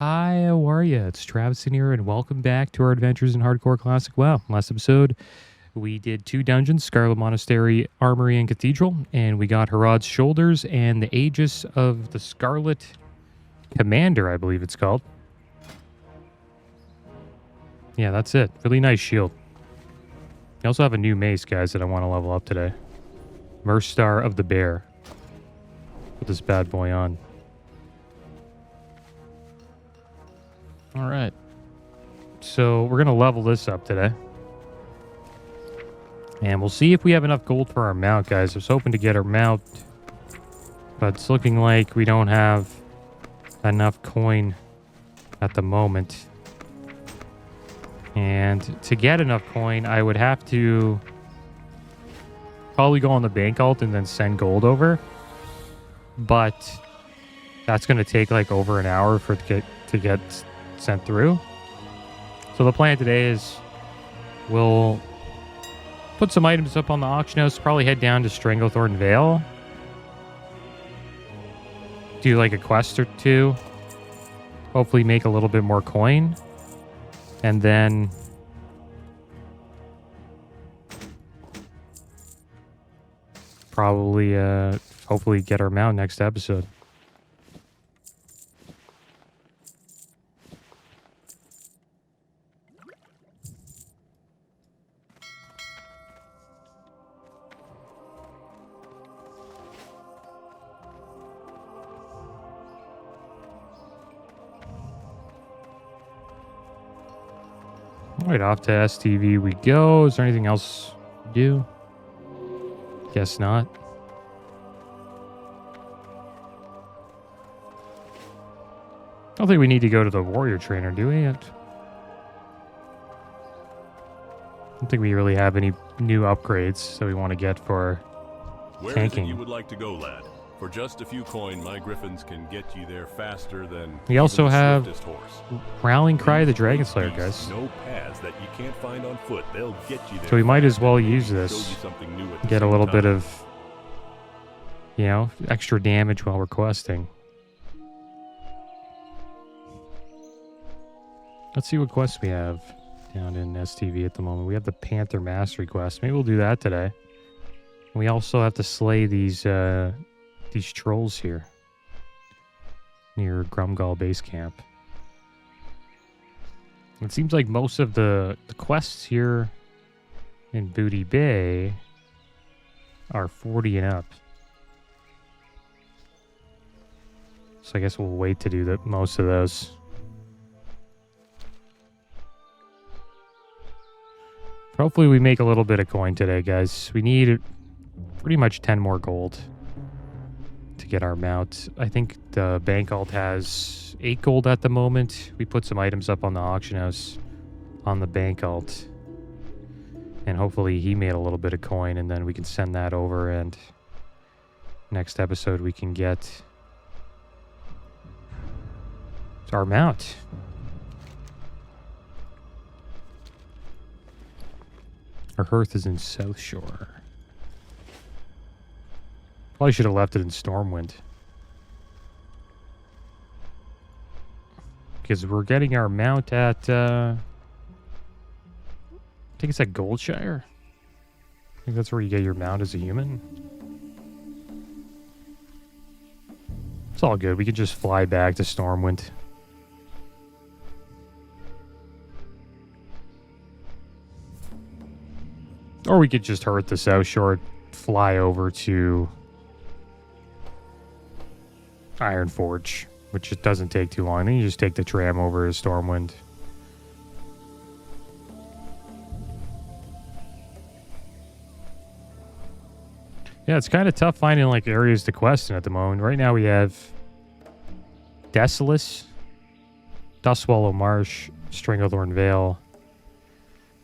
Hi, how are you? It's Traviseen here, and welcome back to our adventures in Hardcore Classic WoW. Last episode, we did 2 dungeons, Scarlet Monastery, Armory, and Cathedral, and we got Herod's Shoulders and the Aegis of the Scarlet Commander, I believe it's called. Yeah, that's it. Really nice shield. I also have a new mace, guys, that I want to level up today. Merstar of the Bear. Put this bad boy on. All right. So we're going to level this up today. And we'll see if we have enough gold for our mount, guys. I was hoping to get our mount, but it's looking like we don't have enough coin at the moment. And to get enough coin, I would have to probably go on the bank alt and then send gold over. But that's going to take like over an hour for it to get sent through. So the plan today is we'll put some items up on the auction house, probably head down to Stranglethorn Vale, do like a quest or two, hopefully make a little bit more coin, and then probably hopefully get our mount next episode. Right, off to STV we go. Is there anything else to do? Guess not. I don't think we need to go to the warrior trainer, do we? I don't think we really have any new upgrades that we want to get for Where tanking. is it you would like to go, lad? For just a few coin, my griffins can get you there faster than We also even the have swiftest horse. Rallying Cry of the These Dragon great Slayer, beasts guys. know paths that you can't find on foot. They'll get you there. So we might as well fast and use show this. you something new at the Get a same little bit time. of, you know, extra damage while we're questing. Let's see what quests we have down in STV at the moment. We have the Panther Mastery quest. Maybe we'll do that today. We also have to slay these trolls here near Grumgall Base Camp. It seems like most of the quests here in Booty Bay are 40 and up. So I guess we'll wait to do most of those. Hopefully we make a little bit of coin today, guys. We need pretty much 10 more gold to get our mount. I think the bank alt has 8 gold at the moment. We put some items up on the auction house on the bank alt. And hopefully he made a little bit of coin, and then we can send that over, and next episode we can get our mount. Our hearth is in South Shore. Probably should have left it in Stormwind. Because we're getting our mount at, I think it's at Goldshire. I think that's where you get your mount as a human. It's all good. We can just fly back to Stormwind. Or we could just hurt the South Shore, fly over to Ironforge, which just doesn't take too long. Then you just take the tram over to Stormwind. Yeah, it's kind of tough finding like areas to quest in at the moment. Right now we have Desolus, Dustswallow Marsh, Stranglethorn Vale.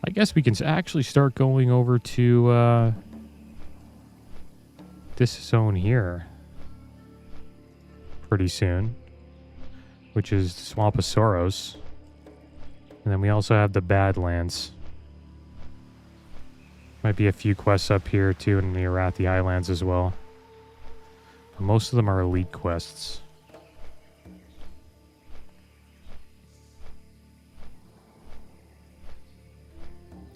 I guess we can actually start going over to this zone here pretty soon, which is Swamp of Sorrows. And then we also have the Badlands. Might be a few quests up here too in the Arathi Islands as well. But most of them are elite quests.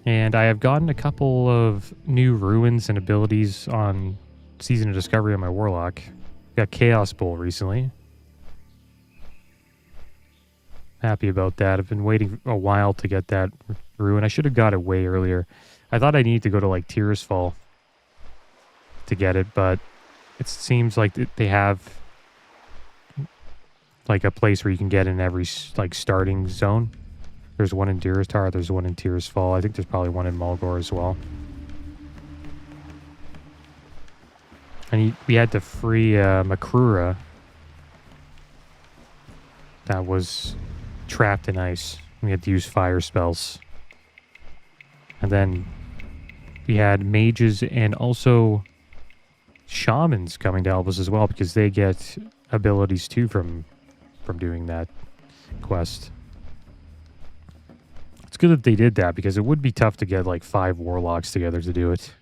And I have gotten a couple of new ruins and abilities on Season of Discovery on my Warlock. Got Chaos Bowl recently. Happy about that. I've been waiting a while to get that ruin. I should have got it way earlier. I thought I needed to go to like Tears Fall to get it, but it seems like they have like a place where you can get in every like starting zone. There's one in Dearstar, there's one in Tears Fall. I think there's probably one in Mulgore as well. And we had to free Makrura that was trapped in ice. We had to use fire spells. And then we had mages and also shamans coming to help us as well, because they get abilities too from doing that quest. It's good that they did that, because it would be tough to get like 5 warlocks together to do it.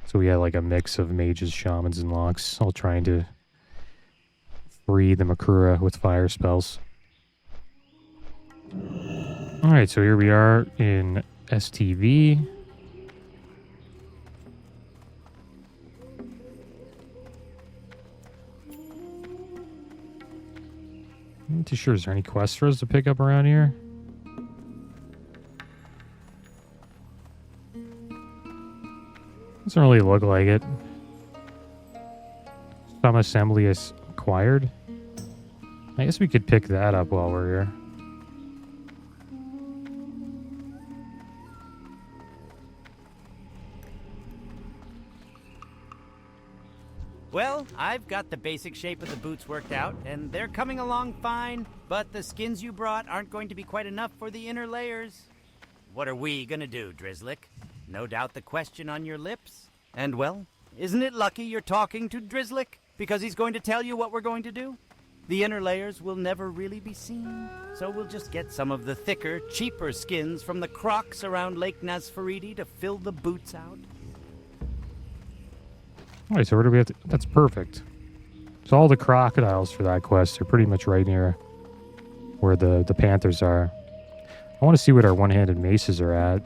So we had like a mix of mages, shamans, and locks, all trying to free the Makrura with fire spells. Alright, so here we are in STV. I'm not too sure. Is there any quests for us to pick up around here? Doesn't really look like it. Some assembly is acquired. I guess we could pick that up while we're here. Well, I've got the basic shape of the boots worked out, and they're coming along fine, but the skins you brought aren't going to be quite enough for the inner layers. What are we gonna do, Drizzlick? No doubt the question on your lips. And well, isn't it lucky you're talking to Drizzlick? Because he's going to tell you what we're going to do? The inner layers will never really be seen, so we'll just get some of the thicker, cheaper skins from the crocs around Lake Nasfaridi to fill the boots out. Alright, so where do we have to... That's perfect. So all the crocodiles for that quest are pretty much right near where the panthers are. I want to see what our one-handed maces are at.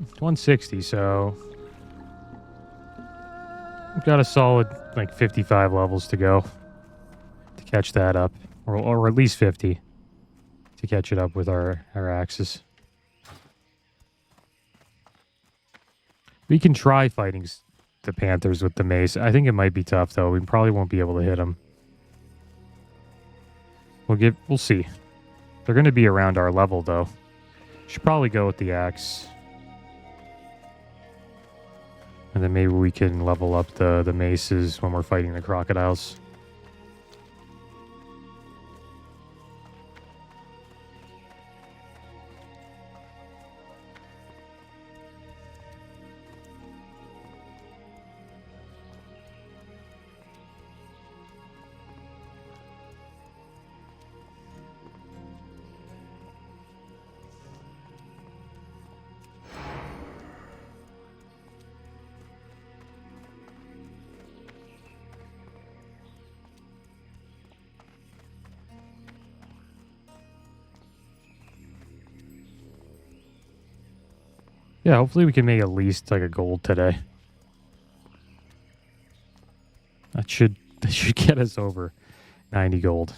It's 160, so... We've got a solid, like, 55 levels to go to catch that up. Or at least 50 to catch it up with our axes. We can try fighting the panthers with the mace. I think it might be tough, though. We probably won't be able to hit them. We'll see. They're going to be around our level, though. Should probably go with the axe. And then maybe we can level up the maces when we're fighting the crocodiles. Yeah, hopefully we can make at least like a gold today. That should get us over 90 gold.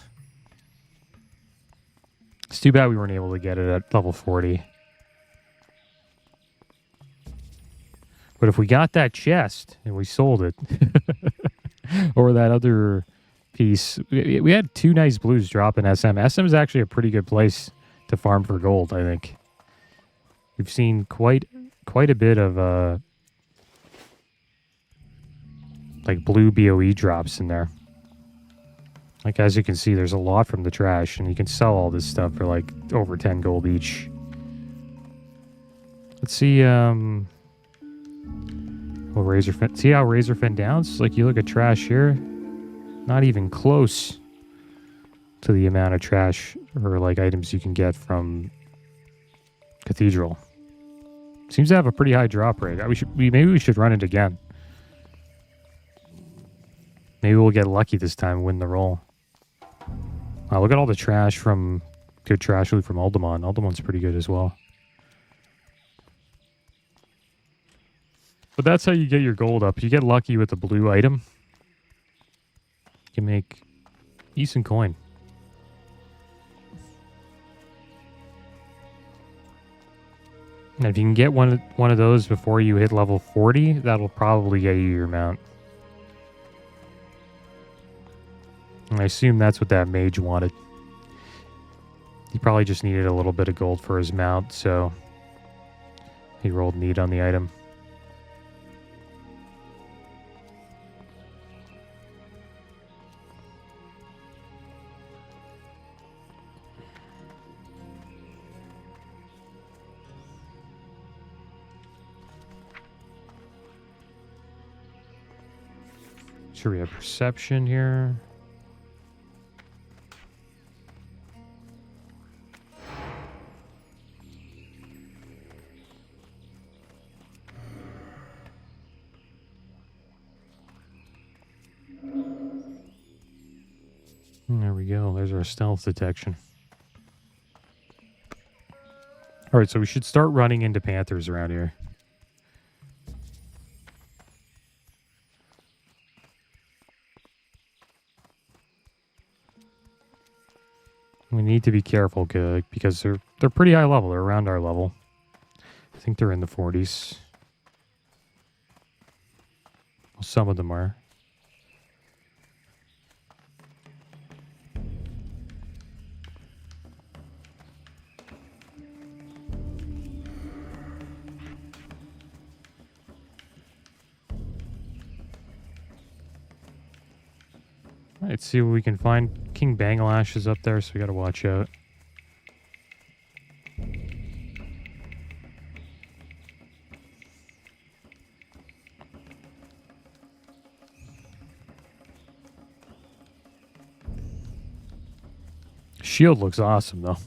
It's too bad we weren't able to get it at level 40. But if we got that chest and we sold it, or that other piece, we had 2 nice blues drop in SM. SM is actually a pretty good place to farm for gold, I think. We've seen quite a bit of like blue BOE drops in there. Like, as you can see, there's a lot from the trash, and you can sell all this stuff for like over 10 gold each. Let's see Razorfin. See how Razorfin downs? Like, you look at trash here, not even close to the amount of trash or like items you can get from Cathedral. Seems to have a pretty high drop rate. Maybe we should run it again. Maybe we'll get lucky this time and win the roll. Wow, look at all the trash from... Good trash loot from Alderman. Alderman's pretty good as well. But that's how you get your gold up. You get lucky with the blue item. You can make decent coin. And if you can get one of those before you hit level 40, that'll probably get you your mount. And I assume that's what that mage wanted. He probably just needed a little bit of gold for his mount, so he rolled neat on the item. Sure, we have perception here. There we go. There's our stealth detection. All right, so we should start running into panthers around here. We need to be careful because they're pretty high level. They're around our level. I think they're in the 40s. Well, some of them are. Let's see what we can find. King Banglash is up there, so we gotta watch out. Shield looks awesome, though.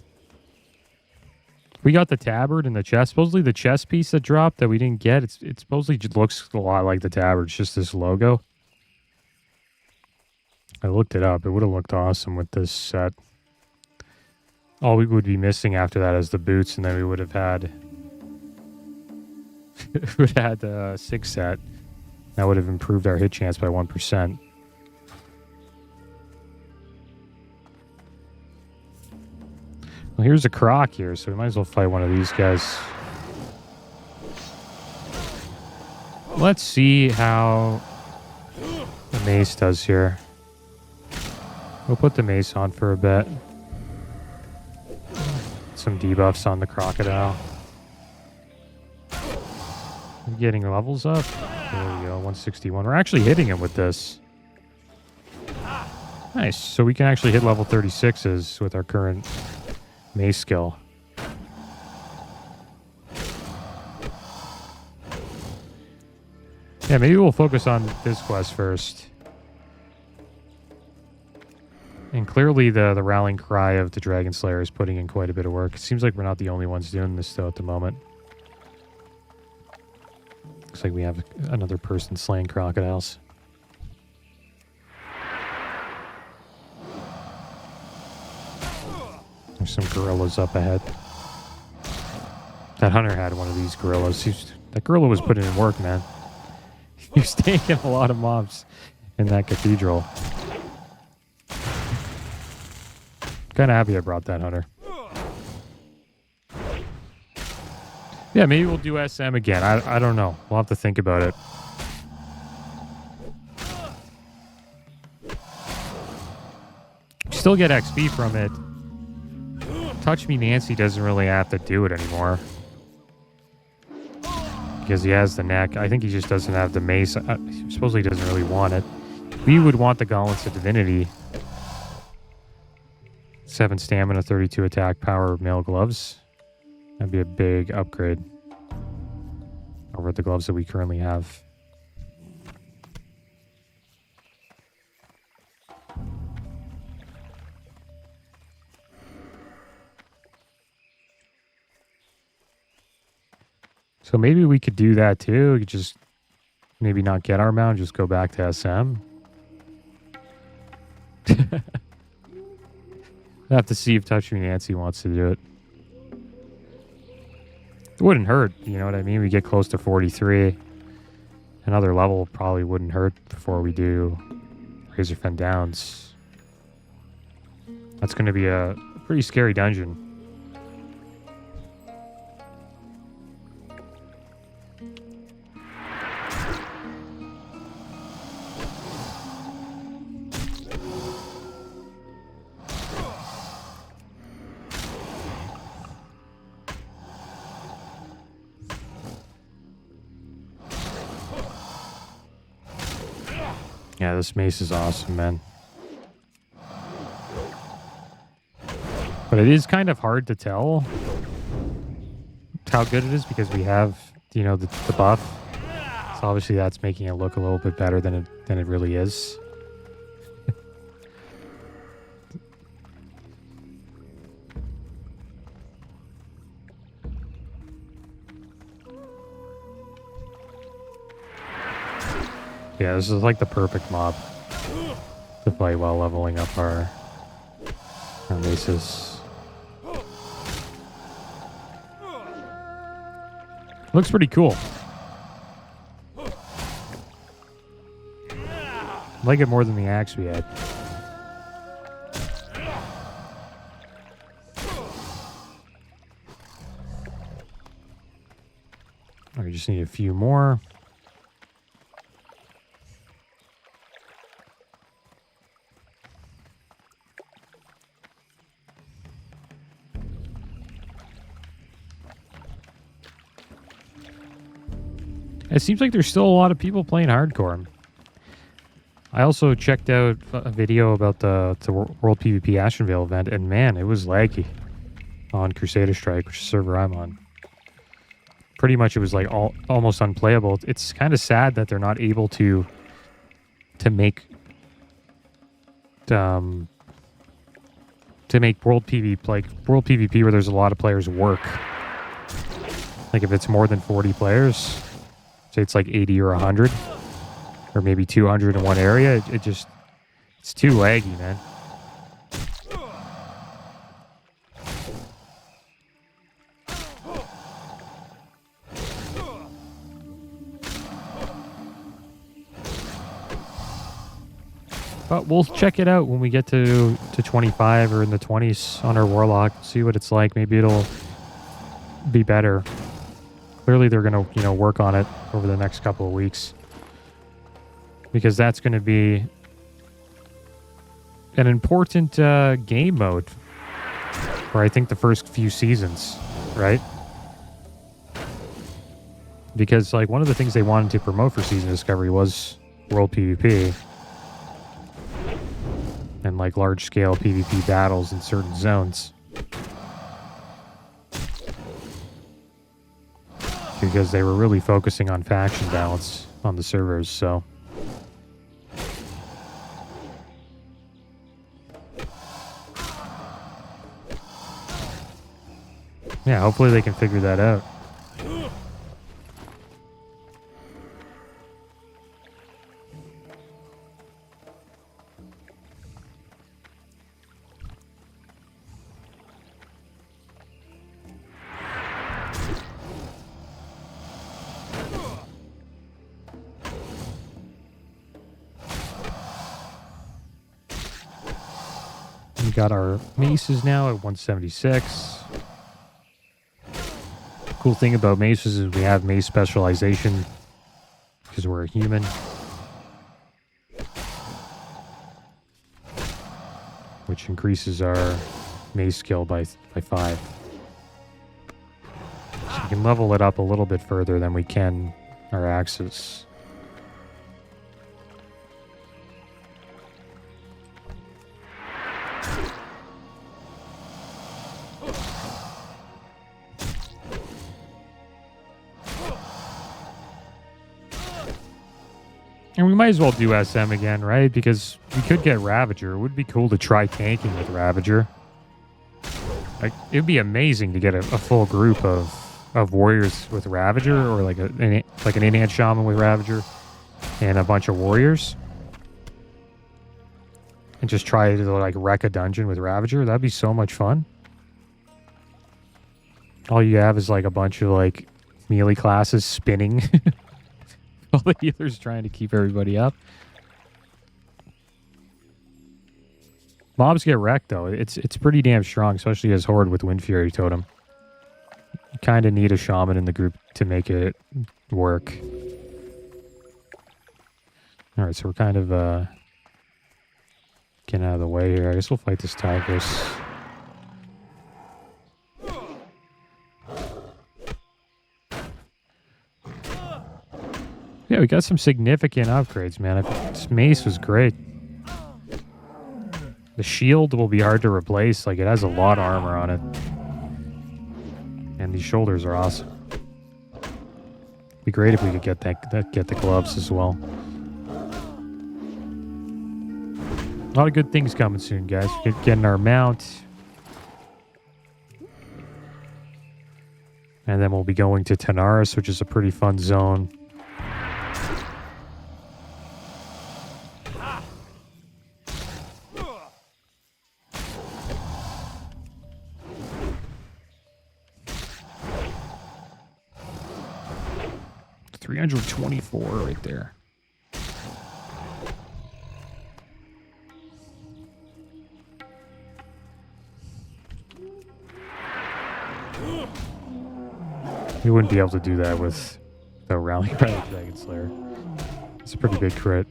We got the tabard and the chest. Supposedly the chest piece that dropped that we didn't get, it supposedly just looks a lot like the tabard. It's just this logo. I looked it up. It would have looked awesome with this set. All we would be missing after that is the boots, and then we would have had... we would have had the 6 set. That would have improved our hit chance by 1%. Well, here's a croc here, so we might as well fight one of these guys. Let's see how the mace does here. We'll put the mace on for a bit. Some debuffs on the crocodile. We're getting levels up. There we go, 161. We're actually hitting him with this. Nice. So we can actually hit level 36s with our current mace skill. Yeah, maybe we'll focus on this quest first. And clearly the rallying cry of the Dragon Slayer is putting in quite a bit of work. It seems like we're not the only ones doing this, though, at the moment. Looks like we have another person slaying crocodiles. There's some gorillas up ahead. That hunter had one of these gorillas. That gorilla was putting in work, man. He was taking a lot of mobs in that cathedral. Kind of happy I brought that hunter. Yeah, maybe we'll do SM again. I don't know. We'll have to think about it. Still get XP from it. Touch Me Nancy doesn't really have to do it anymore. Because he has the neck. I think he just doesn't have the mace. Supposedly he doesn't really want it. We would want the Gauntlets of Divinity. 7 stamina, 32 attack, power of mail gloves. That'd be a big upgrade over the gloves that we currently have. So maybe we could do that too. We could just maybe not get our mount, just go back to SM. I have to see if Touch Me Nancy wants to do it. It wouldn't hurt, you know what I mean? We get close to 43. Another level probably wouldn't hurt before we do Razorfen Downs. That's going to be a pretty scary dungeon. Yeah, this mace is awesome, man. But it is kind of hard to tell how good it is because we have, you know, the buff. So obviously that's making it look a little bit better than it really is. Yeah, this is like the perfect mob to fight while leveling up our maces. Looks pretty cool. I like it more than the axe we had. We just need a few more. It seems like there's still a lot of people playing hardcore. I also checked out a video about the World PvP Ashenvale event, and man, it was laggy on Crusader Strike, which is the server I'm on. Pretty much it was like almost unplayable. It's kind of sad that they're not able to make World PvP where there's a lot of players work. Like if it's more than 40 players, say it's like 80 or 100 or maybe 200 in one area, it's too laggy, man. But we'll check it out when we get to 25 or in the 20s on our Warlock. See what it's like. Maybe it'll be better. Clearly they're going to, work on it over the next couple of weeks. Because that's going to be an important game mode for, I think, the first few seasons, right? Because, like, one of the things they wanted to promote for Season Discovery was World PvP. And like large-scale PvP battles in certain zones. Because they were really focusing on faction balance on the servers, so... yeah, hopefully they can figure that out. We got our maces now at 176. Cool thing about maces is we have mace specialization because we're a human. Which increases our mace skill by 5. So we can level it up a little bit further than we can our axes. And we might as well do SM again, right? Because we could get Ravager. It would be cool to try tanking with Ravager. Like, it would be amazing to get a full group of warriors with Ravager, or like an in-hand shaman with Ravager, and a bunch of warriors. and just try to like wreck a dungeon with Ravager. That'd be so much fun. All you have is like a bunch of like melee classes spinning. All the healers trying to keep everybody up. Mobs get wrecked though. It's pretty damn strong, especially as Horde with Wind Fury Totem. You kind of need a shaman in the group to make it work. Alright, so we're kind of getting out of the way here. I guess we'll fight this Tigress. Yeah, we got some significant upgrades, man. This mace was great. The shield will be hard to replace. Like, it has a lot of armor on it. And these shoulders are awesome. Be great if we could get get the gloves as well. A lot of good things coming soon, guys. Getting our mount. And then we'll be going to Tanaris, which is a pretty fun zone. $324 right there. We wouldn't be able to do that with the Rally Cry Dragon Slayer. It's a pretty big crit.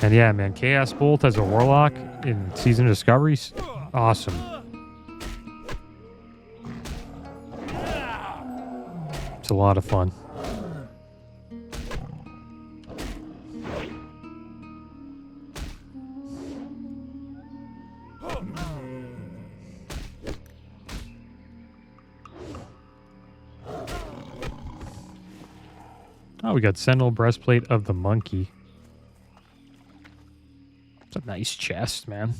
And yeah, man, Chaos Bolt as a Warlock in Season of Discoveries, awesome. It's a lot of fun. Oh, we got Sentinel Breastplate of the Monkey. It's a nice chest, man.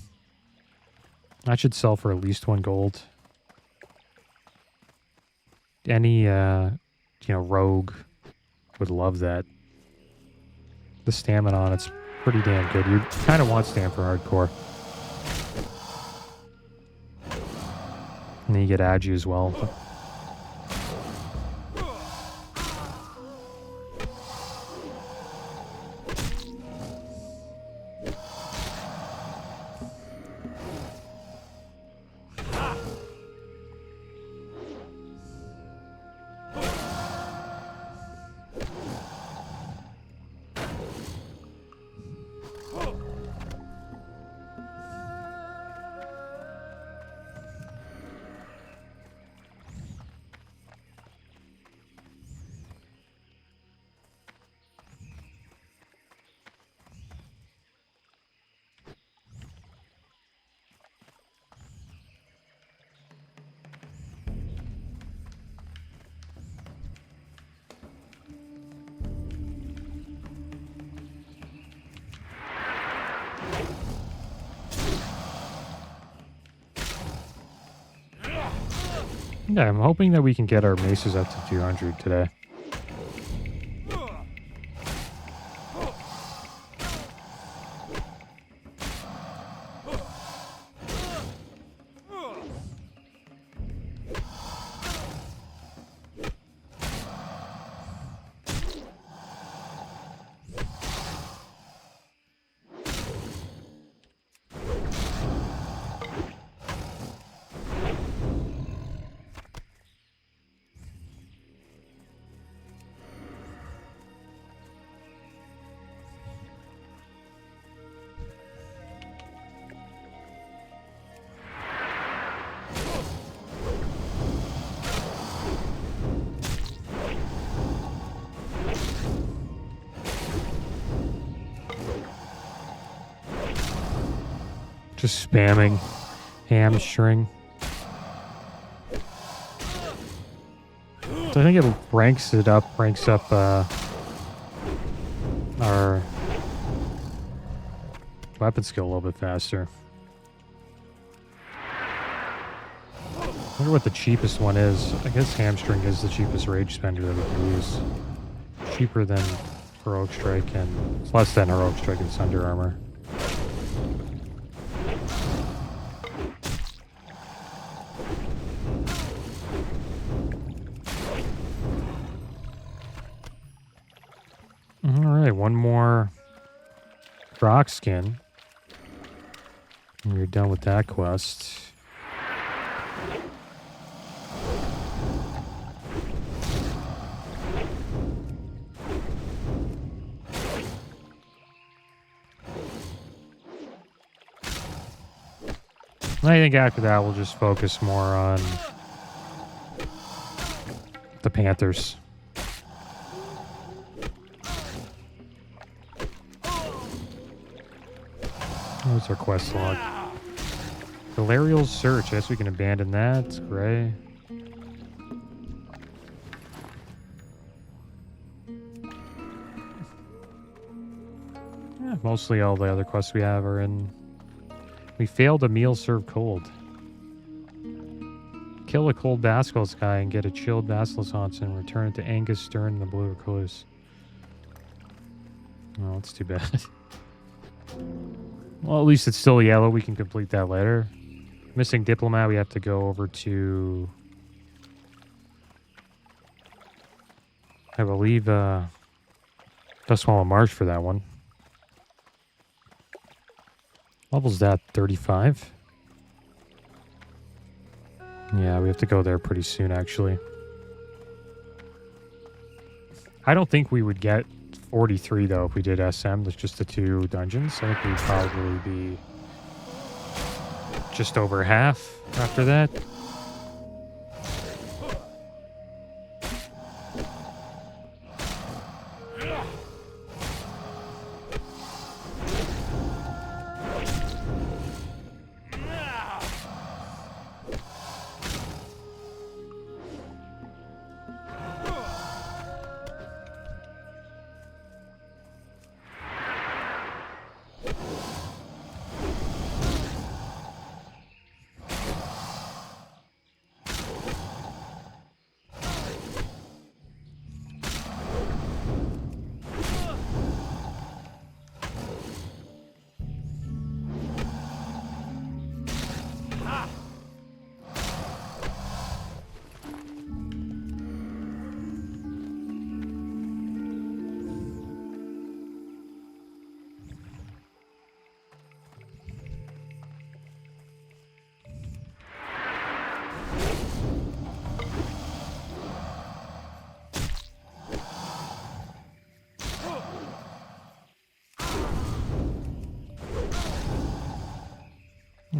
That should sell for at least 1 gold. Any, rogue would love that. The stamina on it's pretty damn good. You kind of want stam for hardcore. And then you get Agi as well. Yeah, I'm hoping that we can get our maces up to 200 today. Just spamming hamstring. So I think it ranks up our weapon skill a little bit faster. I wonder what the cheapest one is. I guess hamstring is the cheapest rage spender that we can use. Cheaper than heroic strike, and it's less than heroic strike and thunder armor. Alright, one more Croc skin. And you're done with that quest. I think after that we'll just focus more on the Panthers. What's our quest log? Galerial's Search. I guess we can abandon that. It's gray. Yeah, mostly all the other quests we have are in. We failed a meal served cold. Kill a cold basilisk guy and get a chilled basilisk haunts and return it to Angus Stern in the blue recluse. Oh, that's too bad. Well, at least it's still yellow. We can complete that later. Missing diplomat. We have to go over to, I believe, Dustwall Marsh for that one. Level's that 35? Yeah, we have to go there pretty soon, actually. I don't think we would get 43, though, if we did SM. There's just the 2 dungeons. I think we'd probably be just over half after that.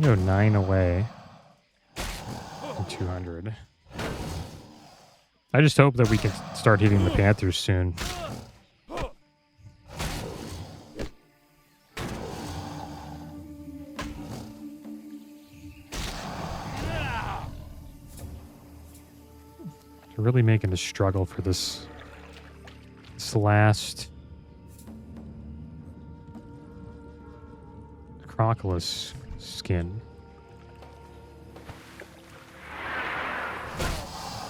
Go 9 away from 200. I just hope that we can start hitting the Panthers soon. They're really making a struggle for this last Crocolus skin.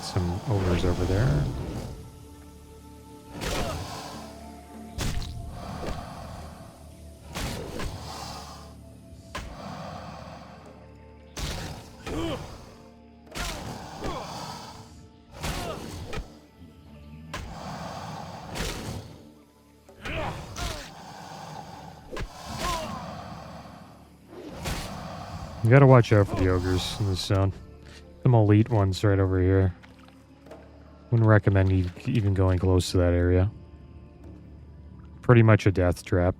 Some ogres over there. You gotta watch out for the ogres in this zone. Some elite ones right over here. Wouldn't recommend you even going close to that area. Pretty much a death trap.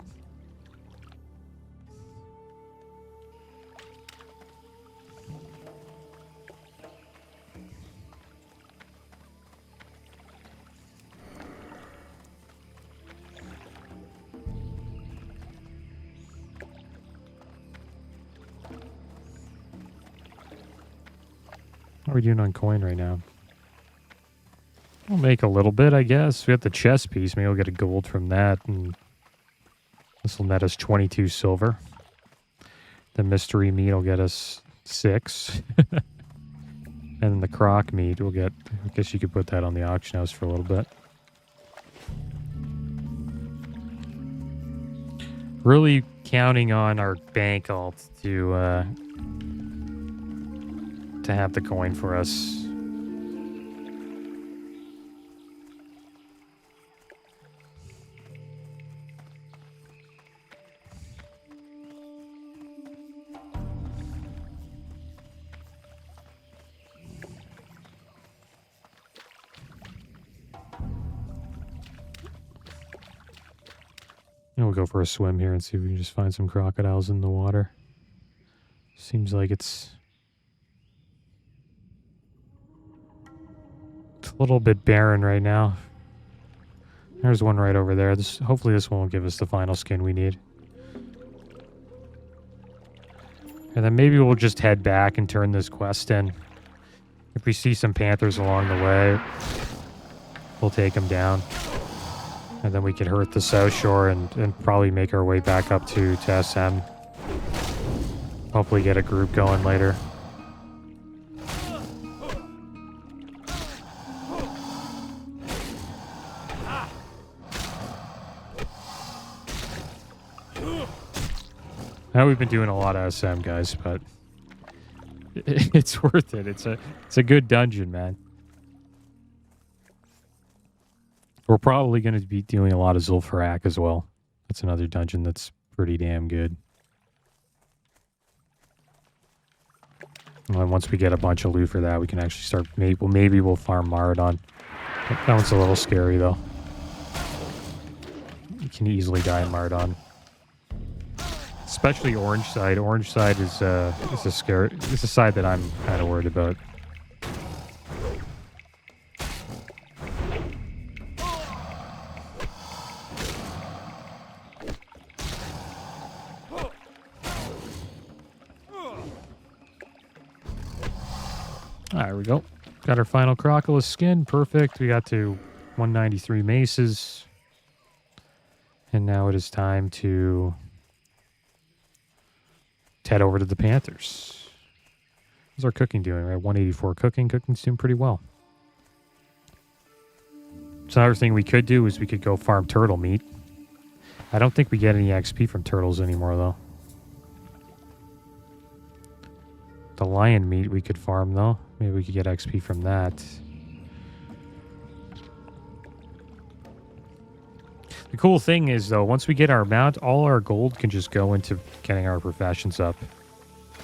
How are we doing on coin right now? We'll make a little bit, I guess. We have the chess piece. Maybe we'll get a gold from that. And this will net us 22 silver. The mystery meat will get us 6. And then the croc meat will get... I guess you could put that on the auction house for a little bit. Really counting on our bank alt to have the coin for us. And we'll go for a swim here and see if we can just find some crocodiles in the water. Seems like it's a little bit barren right now. There's one right over there. Hopefully this one will give us the final skin we need. And then maybe we'll just head back and turn this quest in. If we see some panthers along the way, we'll take them down. And then we can hurt the South Shore and probably make our way back up to SM. Hopefully get a group going later. Now we've been doing a lot of SM, guys, but it's worth it. It's a good dungeon, man. We're probably going to be doing a lot of Zul'Farrak as well. That's another dungeon that's pretty damn good. And then once we get a bunch of loot for that, we can actually start. Maybe we'll farm Maradon. That one's a little scary though. You can easily die in Maradon. Especially Orange Side. Orange Side is a scary. It's a side that I'm kind of worried about. There we go. Got our final Crocodile skin. Perfect. We got to 193 maces. And now it is time to head over to the Panthers. How's our cooking doing? We're at 184 cooking. Cooking's doing pretty well. So another thing we could do is we could go farm turtle meat. I don't think we get any XP from turtles anymore, though. The lion meat we could farm, though. Maybe we could get XP from that. The cool thing is, though, once we get our mount, all our gold can just go into getting our professions up.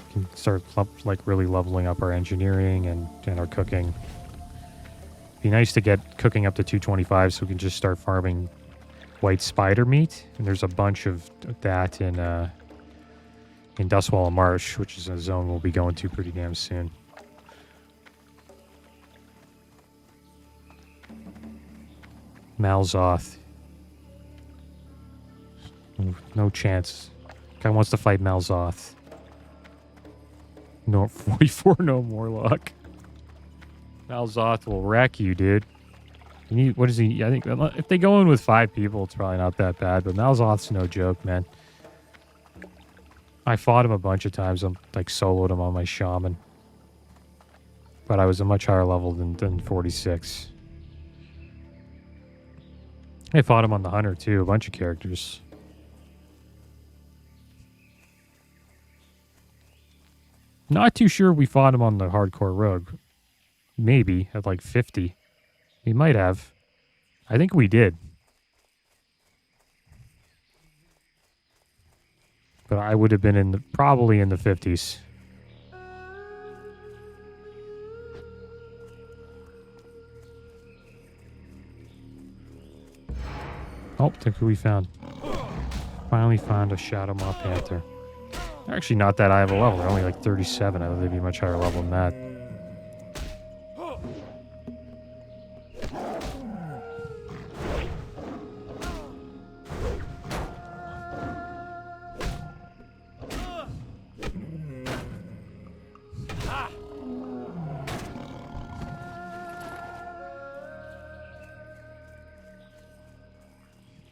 We can start, like, really leveling up our engineering and our cooking. Be nice to get cooking up to 225 so we can just start farming white spider meat. And there's a bunch of that in Dustwall Marsh, which is a zone we'll be going to pretty damn soon. Malzoth. No chance. Guy wants to fight Malzoth. No, 44, no more luck. Malzoth will wreck you, dude. You need, what is he? I think if they go in with 5 people, it's probably not that bad. But Malzoth's no joke, man. I fought him a bunch of times. I'm like soloed him on my shaman. But I was a much higher level than 46. I fought him on the hunter too, a bunch of characters. Not too sure we fought him on the hardcore rogue. Maybe at like 50. We might have. I think we did. But I would have been probably in the 50s. Oh, look who we found. Finally found a Shadow Maw Panther. They're actually not that high of a level. They're only like 37. I thought they'd be much higher level than that.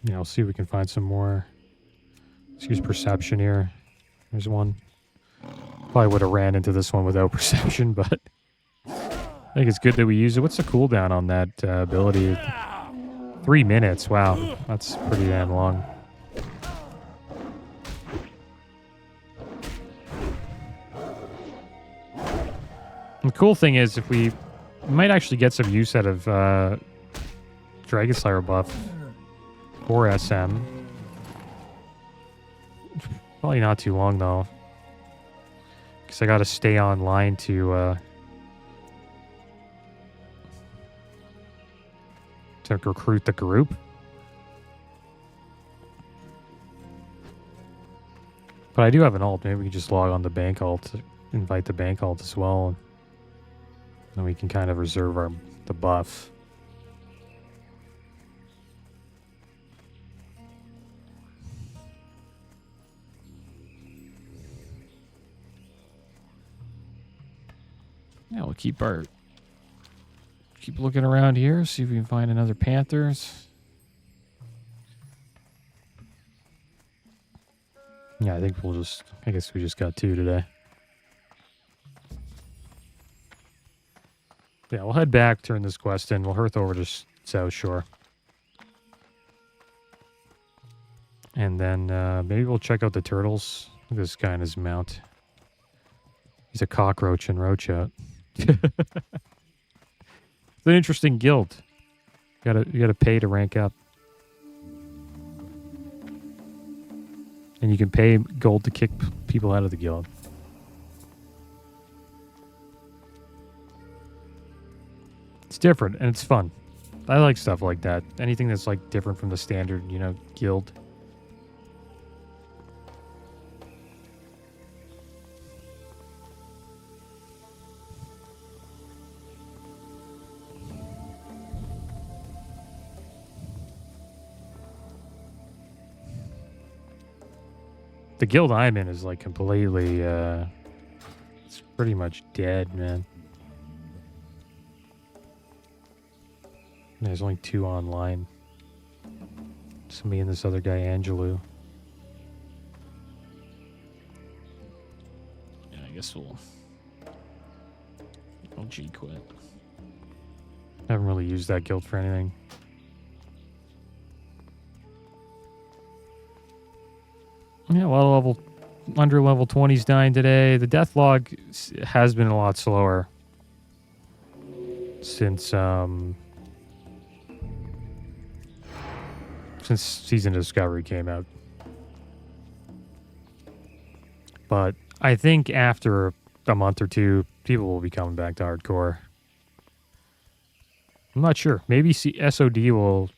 Yeah, I'll see if we can find some more. Let's use perception here. There's one. Probably would have ran into this one without perception, but I think it's good that we use it. What's the cooldown on that ability? 3 minutes. Wow, that's pretty damn long. The cool thing is, if we might actually get some use out of Dragon Slayer buff for SM. Probably not too long though, because I got to stay online to recruit the group. But I do have an alt. Maybe we can just log on the bank alt, invite the bank alt as well. And then we can kind of reserve the buff. Yeah, we'll keep looking around here, see if we can find another Panthers. Yeah, I think I guess we just got 2 today. Yeah, we'll head back, turn this quest in. We'll hearth over to South Shore. And then maybe we'll check out the turtles. Look at this guy and his mount. He's a cockroach in Roachat. It's an interesting guild. You gotta pay to rank up. And you can pay gold to kick people out of the guild. It's different and it's fun. I like stuff like that. Anything that's like different from the standard, guild. The guild I'm in is like completely, it's pretty much dead, man. There's only 2 online. It's me and this other guy, Angelou. Yeah, I guess we'll G quit. Haven't really used that guild for anything. Yeah, a lot of under level 20s dying today. The Deathlog has been a lot slower since Season Discovery came out. But I think after a month or 2, people will be coming back to hardcore. I'm not sure. Maybe SOD will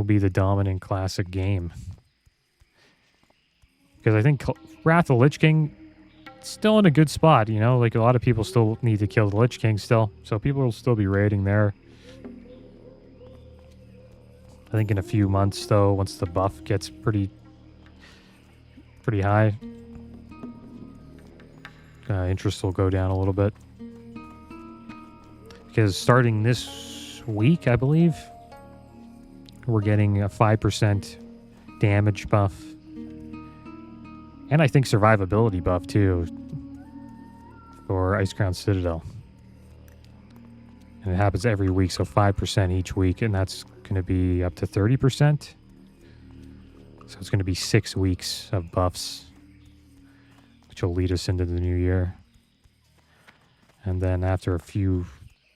be the dominant classic game. Because I think Wrath of the Lich King still in a good spot, Like a lot of people still need to kill the Lich King still. So people will still be raiding there. I think in a few months, though, once the buff gets pretty high, interest will go down a little bit. Because starting this week, I believe, we're getting a 5% damage buff. And I think survivability buff, too, for Icecrown Citadel. And it happens every week, so 5% each week, and that's going to be up to 30%. So it's going to be 6 weeks of buffs, which will lead us into the new year. And then after a few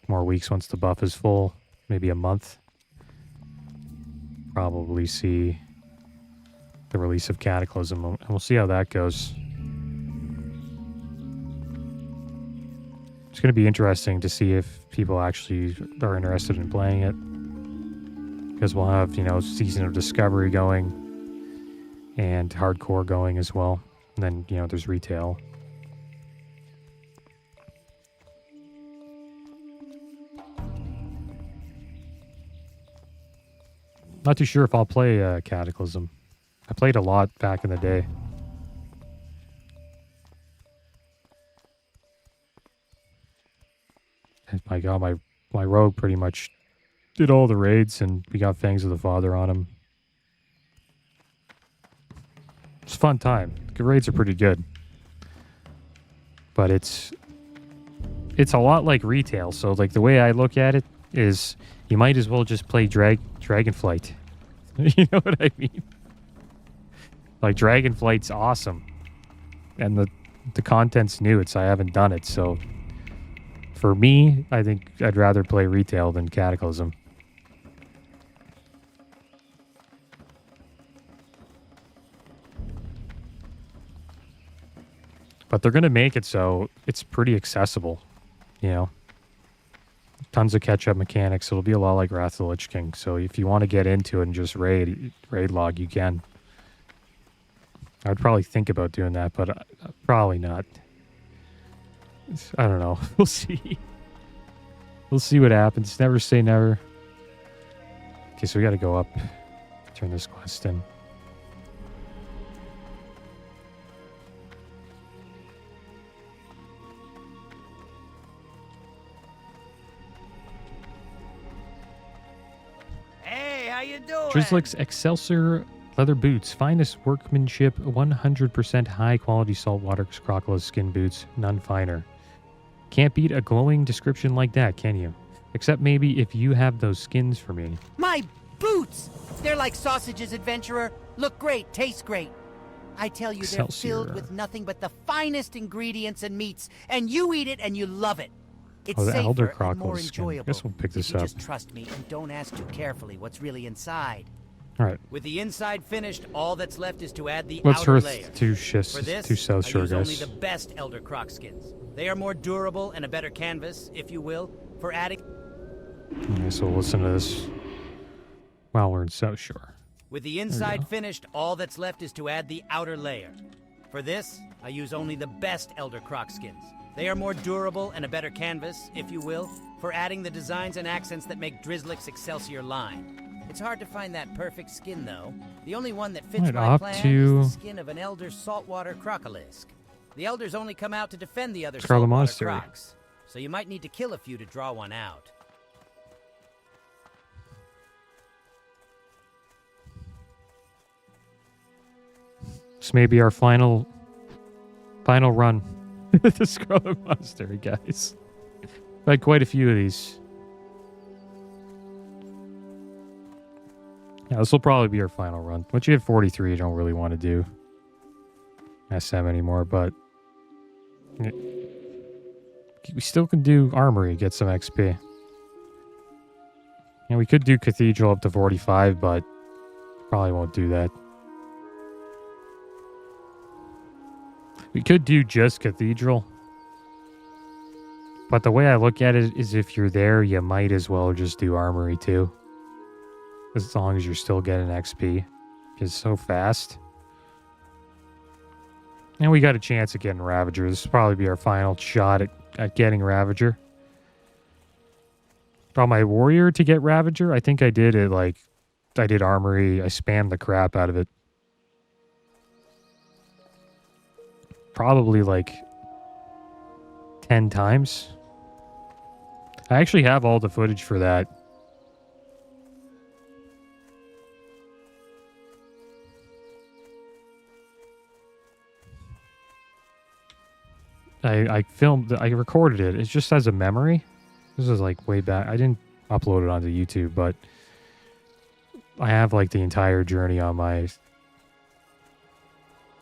more weeks, once the buff is full, maybe a month, probably see the release of Cataclysm, and we'll see how that goes. It's going to be interesting to see if people actually are interested in playing it, because we'll have, Season of Discovery going and hardcore going as well. And then, there's retail. Not too sure if I'll play Cataclysm. I played a lot back in the day. And my God, my rogue pretty much did all the raids, and we got Fangs of the Father on him. It's a fun time. The raids are pretty good. But it's a lot like retail. So like the way I look at it is you might as well just play Dragonflight. You know what I mean? Like, Dragonflight's awesome. And the content's new. I haven't done it, so for me, I think I'd rather play retail than Cataclysm. But they're going to make it so it's pretty accessible, Tons of catch-up mechanics. It'll be a lot like Wrath of the Lich King. So if you want to get into it and just raid log, you can. I'd probably think about doing that, but probably not. I don't know. We'll see. We'll see what happens. Never say never. Okay, so we got to go up. Turn this quest in. Hey, how you doing? Drizzlick's Excelsior leather boots. Finest workmanship, 100% high quality saltwater crocodile skin boots. None finer. Can't beat a glowing description like that, can you? Except maybe if you have those skins for me. My boots! They're like sausages, adventurer. Look great, taste great. I tell you, they're filled with nothing but the finest ingredients and meats, and you eat it and you love it. It's the Elder safer and more Crocodile skin. enjoyable. Guess we'll pick this if you up. just trust me and don't ask too carefully what's really inside. All right. With the inside finished, all that's left is to add the Let's outer Earth layer. two shifts, For this, two South I Shore, use only guys. the best Elder Croc skins. They are more durable and a better canvas, if you will, for adding... Okay, so we'll listen to this while we're in South Shore. With the inside finished, all that's left is to add the outer layer. For this, I use only the best Elder Croc skins. They are more durable and a better canvas, if you will, for adding the designs and accents that make Drizzlick's Excelsior line. It's hard to find that perfect skin, though. The only one that fits Right, my up plan to- is the skin of an Elder Saltwater Crocolisk. The Elders only come out to defend the other Scarlet saltwater Monastery. crocs, so you might need to kill a few to draw one out. This may be our final run. The Scarlet Monastery, guys. Had quite a few of these. Yeah, this will probably be our final run. Once you hit 43, you don't really want to do SM anymore, but we still can do Armory, get some XP. And we could do Cathedral up to 45, but probably won't do that. We could do just Cathedral. But the way I look at it is if you're there, you might as well just do Armory too. As long as you're still getting XP. It's so fast. And we got a chance at getting Ravager. This will probably be our final shot at getting Ravager. On my Warrior to get Ravager, I think I did it like... I did Armory. I spammed the crap out of it. Probably like 10 times. I actually have all the footage for that. I recorded it. It's just as a memory. This is like way back. I didn't upload it onto YouTube, but I have like the entire journey on my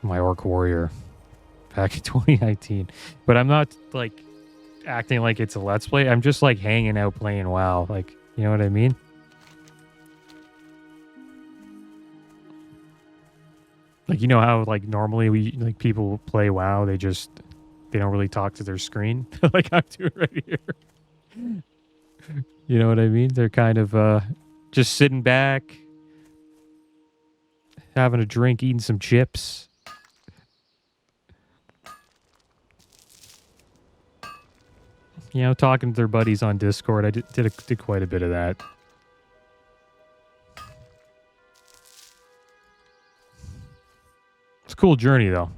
Orc Warrior back in 2019. But I'm not like acting like it's a Let's Play. I'm just like hanging out playing WoW. Like, you know what I mean? Like, you know how like normally people play WoW, they don't really talk to their screen like I'm doing right here. You know what I mean? They're kind of just sitting back, having a drink, eating some chips. You know, talking to their buddies on Discord. I did quite a bit of that. It's a cool journey, though.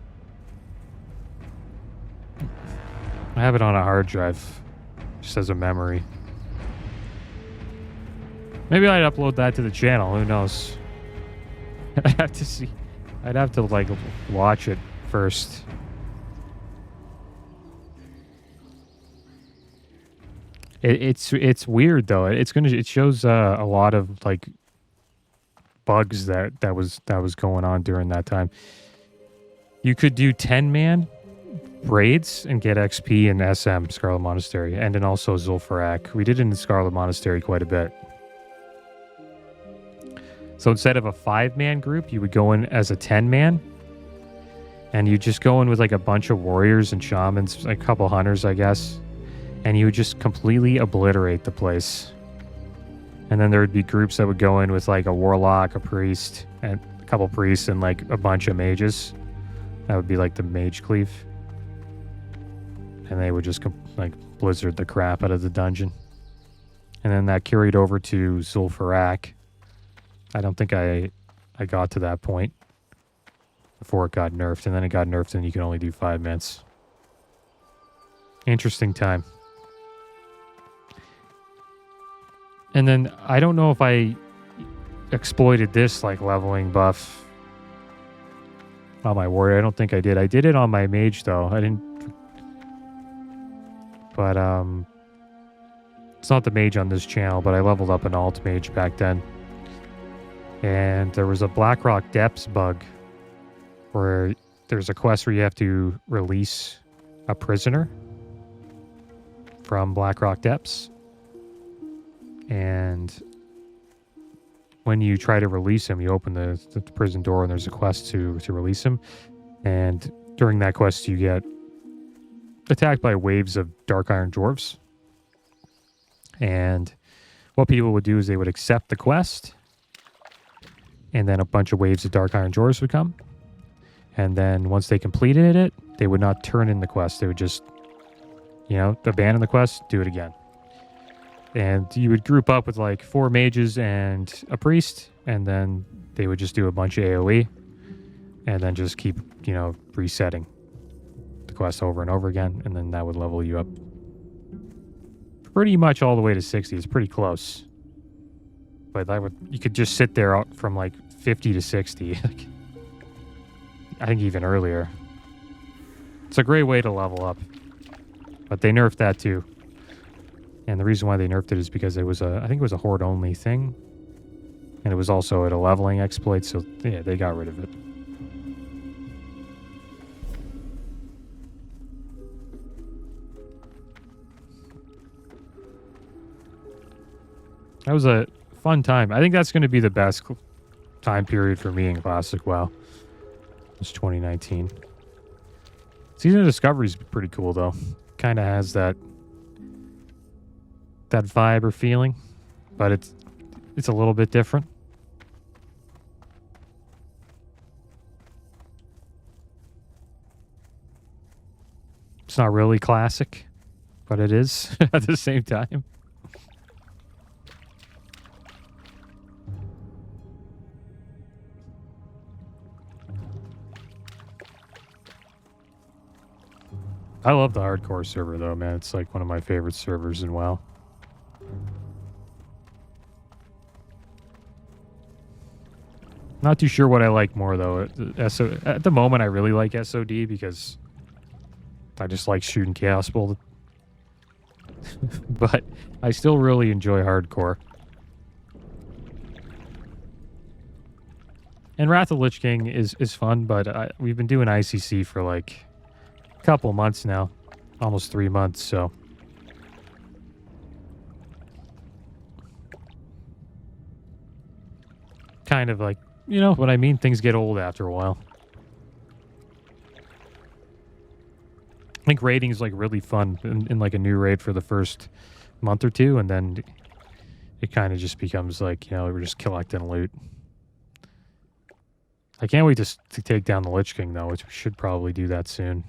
I have it on a hard drive, just as a memory. Maybe I'd upload that to the channel. Who knows? I'd have to see. I'd have to like watch it first. It's weird though. It shows a lot of like bugs that was going on during that time. You could do 10-man raids and get XP in SM, Scarlet Monastery, and then also Zul'Farrak. We did it in the Scarlet Monastery quite a bit. So instead of a 5-man group, you would go in as a 10-man, and you just go in with like a bunch of warriors and shamans, a couple hunters, I guess, and you would just completely obliterate the place. And then there would be groups that would go in with like a warlock, a priest, and a couple priests, and like a bunch of mages. That would be like the mage cleave. And they would just like blizzard the crap out of the dungeon. And then that carried over to Zul'Farrak. I don't think I got to that point before it got nerfed. And then it got nerfed and you can only do 5 minutes. Interesting time. And then I don't know if I exploited this like leveling buff on my warrior. I don't think I did. I did it on my mage though. I didn't. But it's not the mage on this channel, but I leveled up an alt mage back then. And there was a Blackrock Depths bug where there's a quest where you have to release a prisoner from Blackrock Depths. And when you try to release him, you open the prison door and there's a quest to release him. And during that quest, you get attacked by waves of Dark Iron Dwarves. And what people would do is they would accept the quest, and then a bunch of waves of Dark Iron Dwarves would come. And then once they completed it, they would not turn in the quest. They would just, abandon the quest, do it again. And you would group up with like 4 mages and a priest, and then they would just do a bunch of AoE, and then just keep, resetting the quest over and over again, and then that would level you up pretty much all the way to 60. It's pretty close. But you could just sit there from like 50 to 60. I think even earlier. It's a great way to level up. But they nerfed that too. And the reason why they nerfed it is because I think it was a horde only thing. And it was also at a leveling exploit, so yeah, they got rid of it. That was a fun time. I think that's going to be the best time period for me in Classic WoW. It's 2019. Season of Discovery is pretty cool, though. Kind of has that vibe or feeling, but it's a little bit different. It's not really classic, but it is at the same time. I love the hardcore server, though, man. It's like one of my favorite servers in WoW. Not too sure what I like more, though. At the moment, I really like SOD because I just like shooting Chaos Bolt. But I still really enjoy hardcore. And Wrath of the Lich King is fun, but we've been doing ICC for like couple months now, almost 3 months, so kind of like, what I mean, things get old after a while. I think raiding is like really fun in like a new raid for the first month or two, and then it kind of just becomes like, we're just collecting loot. I can't wait to take down the Lich King, though, which we should probably do that soon.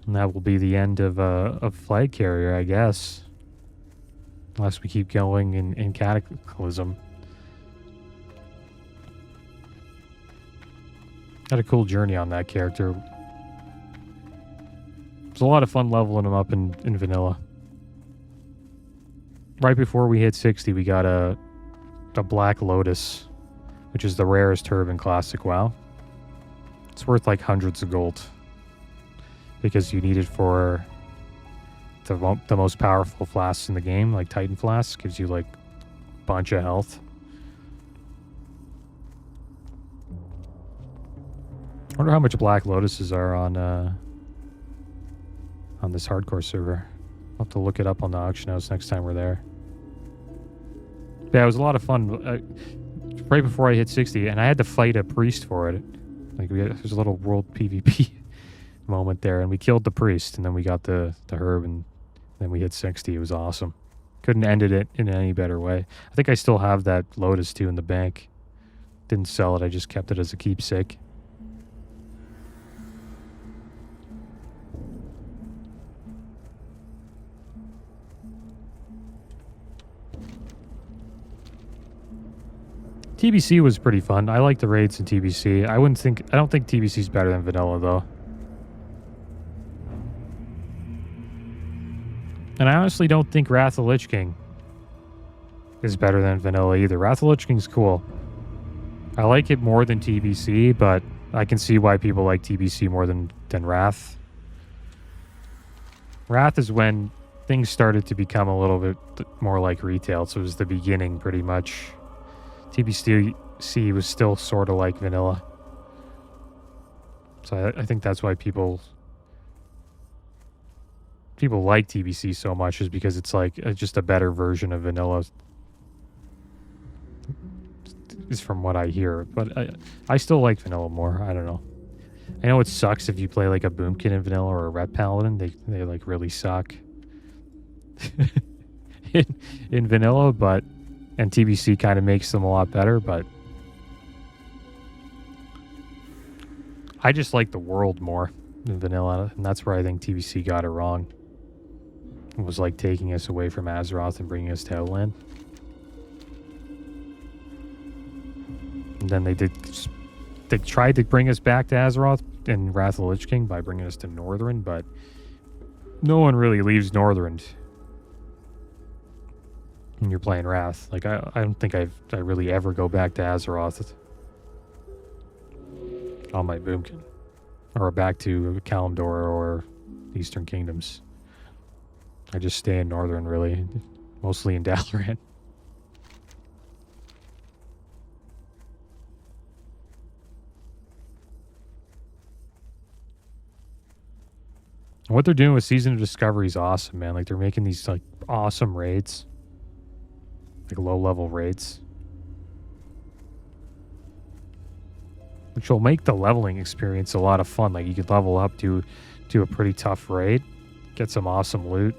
And that will be the end of Flag Carrier, I guess. Unless we keep going in Cataclysm. Had a cool journey on that character. It was a lot of fun leveling him up in vanilla. Right before we hit 60, we got a Black Lotus, which is the rarest herb in Classic WoW. It's worth like hundreds of gold, because you need it for the most powerful flasks in the game, like Titan Flask, gives you like a bunch of health. I wonder how much Black Lotuses are on this hardcore server. I'll have to look it up on the auction house next time we're there. Yeah, it was a lot of fun. Right before I hit 60, and I had to fight a priest for it. Like there's a little world PvP moment there, and we killed the priest, and then we got the herb, and then we hit 60. It was awesome. Couldn't end it in any better way. I think I still have that Lotus too in the bank. Didn't sell it. I just kept it as a keepsake. TBC was pretty fun. I like the raids in TBC. I don't think TBC's better than vanilla though. And I honestly don't think Wrath of the Lich King is better than vanilla either. Wrath of the Lich King's cool. I like it more than TBC, but I can see why people like TBC more than Wrath. Wrath is when things started to become a little bit more like retail, so it was the beginning pretty much. TBC was still sort of like vanilla. So I think that's why people like TBC so much, is because it's like just a better version of vanilla. Is from what I hear. But I still like vanilla more. I don't know. I know it sucks if you play like a Boomkin in vanilla or a Ret Paladin. They like really suck in vanilla, but... And TBC kind of makes them a lot better, but I just like the world more than vanilla, and that's where I think TBC got it wrong. It was like taking us away from Azeroth and bringing us to Outland. And then they tried to bring us back to Azeroth in Wrath of the Lich King by bringing us to Northrend, but no one really leaves Northrend when you're playing Wrath. Like, I don't think I really ever go back to Azeroth on my Boomkin. Or back to Kalimdor or Eastern Kingdoms. I just stay in Northern, really. Mostly in Dalaran. What they're doing with Season of Discovery is awesome, man. Like, they're making these, like, awesome raids. Like, low-level raids. Which will make the leveling experience a lot of fun. Like, you could level up to a pretty tough raid. Get some awesome loot.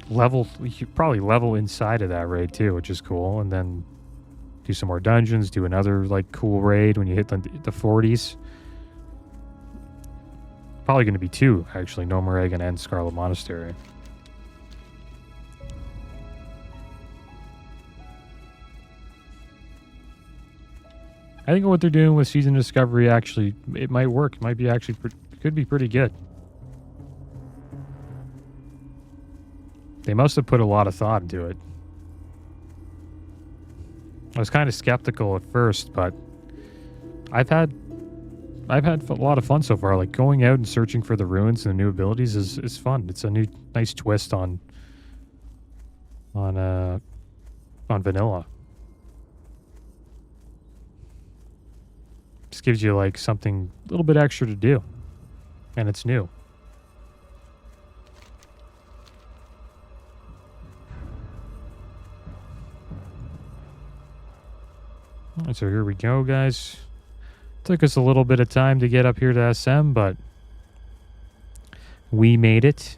You could probably level inside of that raid, too, which is cool. And then do some more dungeons. Do another, like, cool raid when you hit the 40s. Probably going to be 2, actually. No Moragan and Scarlet Monastery. I think what they're doing with Season Discovery, actually, it might work. It might be actually, could be pretty good. They must have put a lot of thought into it. I was kind of skeptical at first, but I've had a lot of fun so far. Like, going out and searching for the ruins and the new abilities is fun. It's a nice twist on vanilla. Just gives you like something a little bit extra to do, and it's new. All right, so here we go, guys. Took us a little bit of time to get up here to SM, but we made it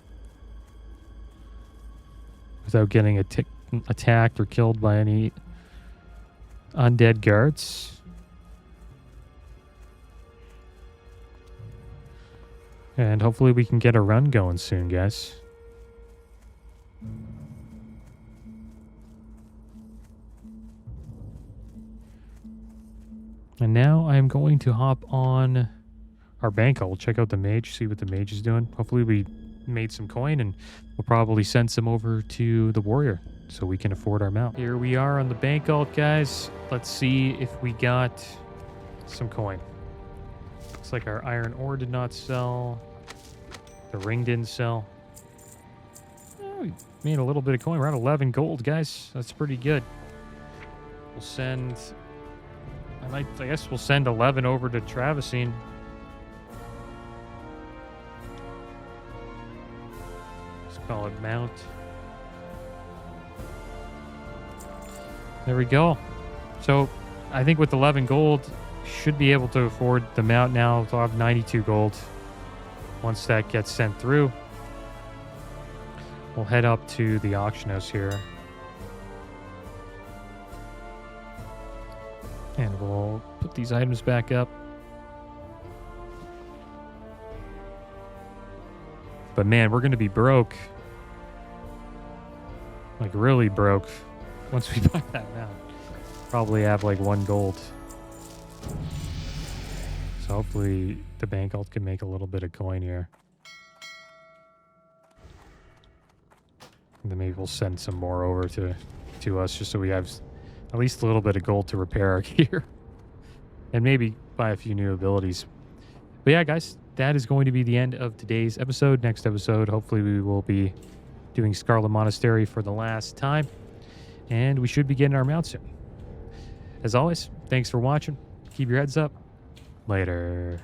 without getting attacked or killed by any undead guards. And hopefully we can get a run going soon, guys. And now I'm going to hop on our bank. I'll check out the mage, see what the mage is doing. Hopefully we made some coin, and we'll probably send some over to the warrior so we can afford our mount. Here we are on the bank alt, guys. Let's see if we got some coin. Looks like our iron ore did not sell. The ring didn't sell. Oh, we made a little bit of coin. We're at 11 gold, guys. That's pretty good. We'll send... I guess we'll send 11 over to Traviseen. Let's call it mount. There we go. So, I think with 11 gold, should be able to afford the mount now. So I'll have 92 gold. Once that gets sent through, we'll head up to the auction house here. And we'll put these items back up. But man, we're going to be broke. Like really broke once we buy that mount. Probably have like 1 gold. So hopefully the bank alt can make a little bit of coin here. And then maybe we'll send some more over to us just so we have at least a little bit of gold to repair our gear. And maybe buy a few new abilities. But yeah, guys, that is going to be the end of today's episode. Next episode, hopefully we will be doing Scarlet Monastery for the last time. And we should be getting our mount soon. As always, thanks for watching. Keep your heads up. Later.